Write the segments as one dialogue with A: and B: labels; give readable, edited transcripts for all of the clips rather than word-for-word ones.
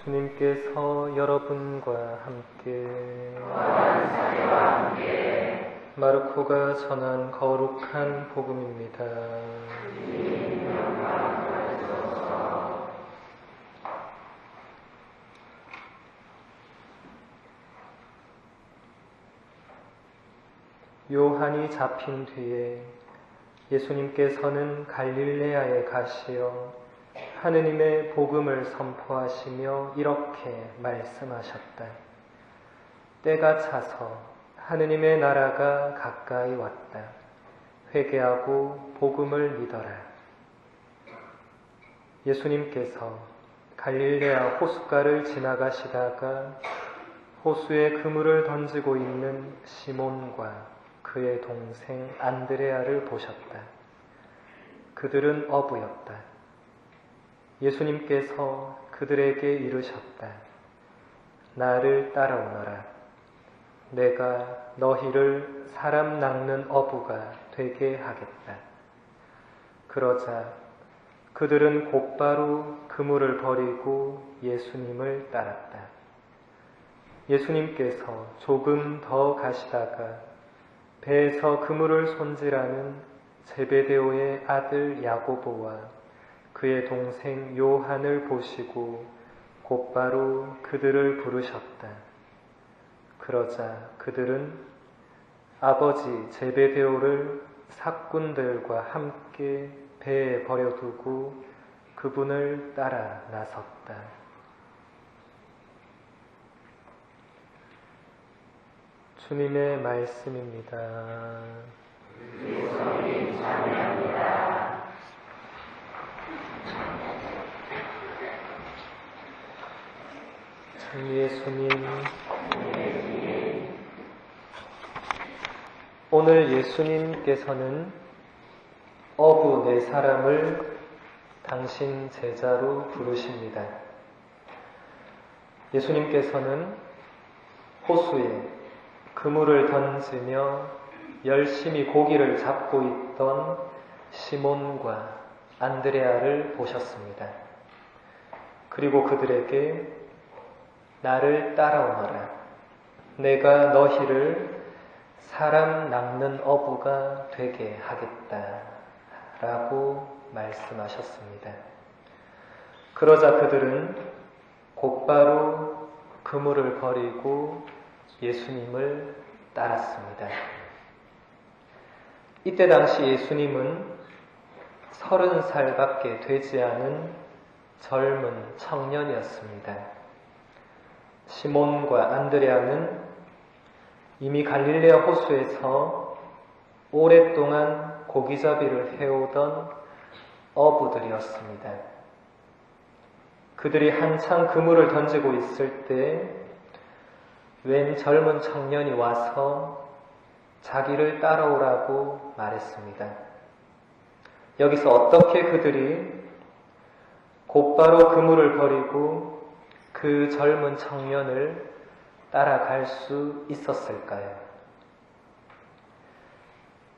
A: 주님께서 여러분과 함께 마르코가 전한 거룩한 복음입니다. 요한이 잡힌 뒤에 예수님께서는 갈릴레아에 가시어 하느님의 복음을 선포하시며 이렇게 말씀하셨다. 때가 차서 하느님의 나라가 가까이 왔다. 회개하고 복음을 믿어라. 예수님께서 갈릴레아 호숫가를 지나가시다가 호수에 그물을 던지고 있는 시몬과 그의 동생 안드레아를 보셨다. 그들은 어부였다. 예수님께서 그들에게 이르셨다. 나를 따라오너라. 내가 너희를 사람 낚는 어부가 되게 하겠다. 그러자 그들은 곧바로 그물을 버리고 예수님을 따랐다. 예수님께서 조금 더 가시다가 배에서 그물을 손질하는 제베데오의 아들 야고보와 그의 동생 요한을 보시고 곧바로 그들을 부르셨다. 그러자 그들은 아버지 제베데오를 삭군들과 함께 배에 버려두고 그분을 따라 나섰다. 주님의 말씀입니다.
B: 그리스도님 찬양합니다.
A: 예수님, 오늘 예수님께서는 어부 네 사람을 당신 제자로 부르십니다. 예수님께서는 호수에 그물을 던지며 열심히 고기를 잡고 있던 시몬과 안드레아를 보셨습니다. 그리고 그들에게 나를 따라오너라. 내가 너희를 사람 낚는 어부가 되게 하겠다. 라고 말씀하셨습니다. 그러자 그들은 곧바로 그물을 버리고 예수님을 따랐습니다. 이때 당시 예수님은 30살밖에 되지 않은 젊은 청년이었습니다. 시몬과 안드레아는 이미 갈릴레아 호수에서 오랫동안 고기잡이를 해오던 어부들이었습니다. 그들이 한창 그물을 던지고 있을 때 웬 젊은 청년이 와서 자기를 따라오라고 말했습니다. 여기서 어떻게 그들이 곧바로 그물을 버리고 그 젊은 청년을 따라갈 수 있었을까요?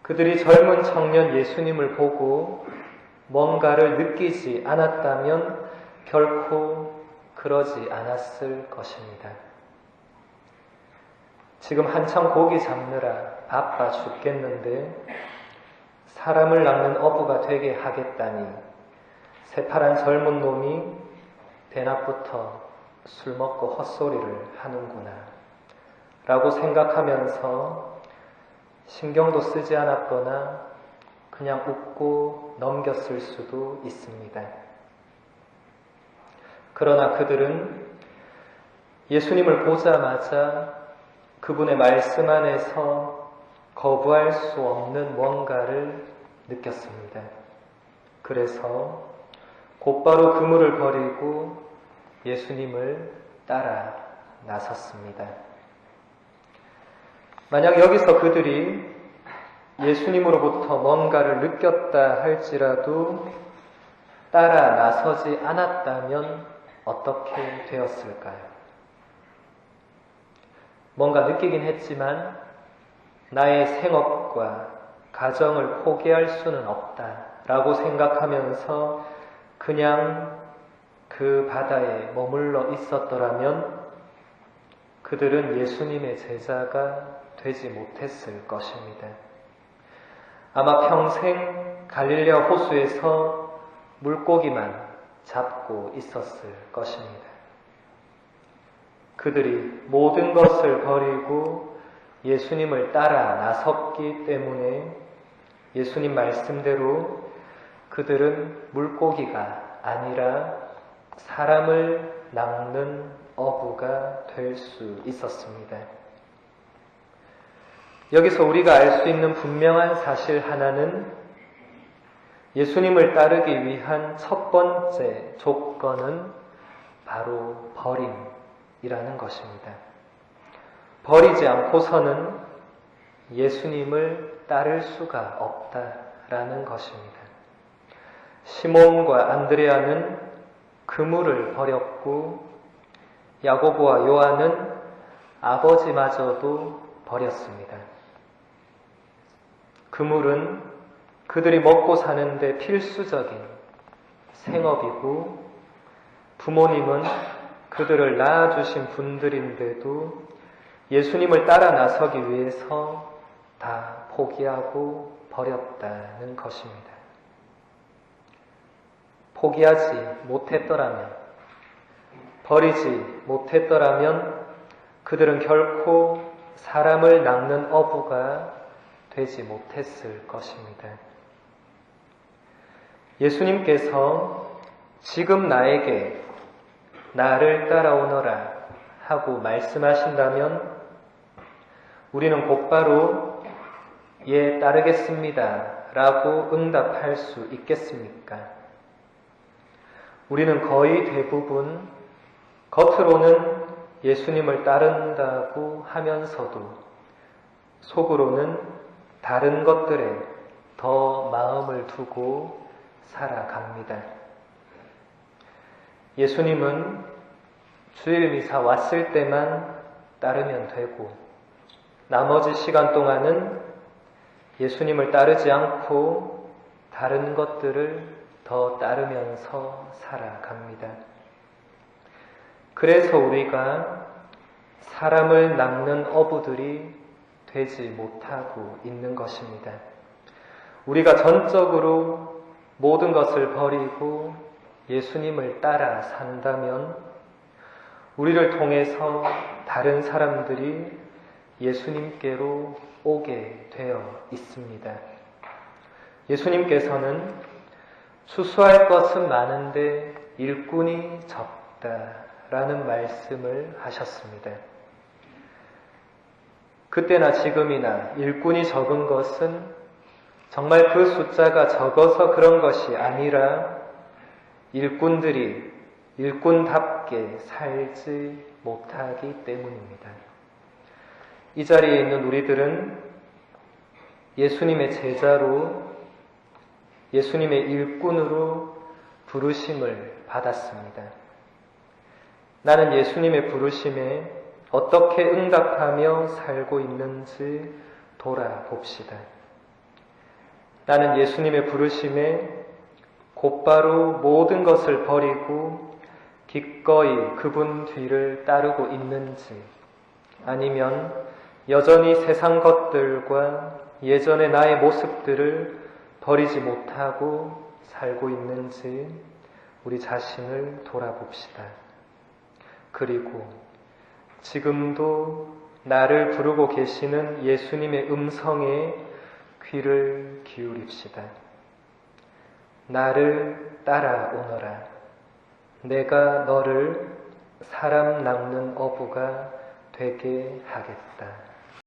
A: 그들이 젊은 청년 예수님을 보고 뭔가를 느끼지 않았다면 결코 그러지 않았을 것입니다. 지금 한참 고기 잡느라 바빠 죽겠는데 사람을 낚는 어부가 되게 하겠다니 새파란 젊은 놈이 대낮부터 술 먹고 헛소리를 하는구나 라고 생각하면서 신경도 쓰지 않았거나 그냥 웃고 넘겼을 수도 있습니다. 그러나 그들은 예수님을 보자마자 그분의 말씀 안에서 거부할 수 없는 뭔가를 느꼈습니다. 그래서 곧바로 그물을 버리고 예수님을 따라 나섰습니다. 만약 여기서 그들이 예수님으로부터 뭔가를 느꼈다 할지라도 따라 나서지 않았다면 어떻게 되었을까요? 뭔가 느끼긴 했지만 나의 생업과 가정을 포기할 수는 없다라고 생각하면서 그냥 그 바다에 머물러 있었더라면 그들은 예수님의 제자가 되지 못했을 것입니다. 아마 평생 갈릴레아 호수에서 물고기만 잡고 있었을 것입니다. 그들이 모든 것을 버리고 예수님을 따라 나섰기 때문에 예수님 말씀대로 그들은 물고기가 아니라 사람을 낚는 어부가 될 수 있었습니다. 여기서 우리가 알 수 있는 분명한 사실 하나는 예수님을 따르기 위한 첫 번째 조건은 바로 버림이라는 것입니다. 버리지 않고서는 예수님을 따를 수가 없다라는 것입니다. 시몬과 안드레아는 그물을 버렸고 야고보와 요한은 아버지마저도 버렸습니다. 그물은 그들이 먹고 사는데 필수적인 생업이고 부모님은 그들을 낳아주신 분들인데도 예수님을 따라 나서기 위해서 다 포기하고 버렸다는 것입니다. 포기하지 못했더라면, 버리지 못했더라면 그들은 결코 사람을 낚는 어부가 되지 못했을 것입니다. 예수님께서 지금 나에게 나를 따라오너라 하고 말씀하신다면 우리는 곧바로 예, 따르겠습니다 라고 응답할 수 있겠습니까? 우리는 거의 대부분 겉으로는 예수님을 따른다고 하면서도 속으로는 다른 것들에 더 마음을 두고 살아갑니다. 예수님은 주일 미사 왔을 때만 따르면 되고 나머지 시간 동안은 예수님을 따르지 않고 다른 것들을 더 따르면서 살아갑니다. 그래서 우리가 사람을 낚는 어부들이 되지 못하고 있는 것입니다. 우리가 전적으로 모든 것을 버리고 예수님을 따라 산다면 우리를 통해서 다른 사람들이 예수님께로 오게 되어 있습니다. 예수님께서는 추수할 것은 많은데 일꾼이 적다라는 말씀을 하셨습니다. 그때나 지금이나 일꾼이 적은 것은 정말 그 숫자가 적어서 그런 것이 아니라 일꾼들이 일꾼답게 살지 못하기 때문입니다. 이 자리에 있는 우리들은 예수님의 제자로 예수님의 일꾼으로 부르심을 받았습니다. 나는 예수님의 부르심에 어떻게 응답하며 살고 있는지 돌아봅시다. 나는 예수님의 부르심에 곧바로 모든 것을 버리고 기꺼이 그분 뒤를 따르고 있는지 아니면 여전히 세상 것들과 예전의 나의 모습들을 버리지 못하고 살고 있는지 우리 자신을 돌아봅시다. 그리고 지금도 나를 부르고 계시는 예수님의 음성에 귀를 기울입시다. 나를 따라오너라. 내가 너를 사람 낚는 어부가 되게 하겠다.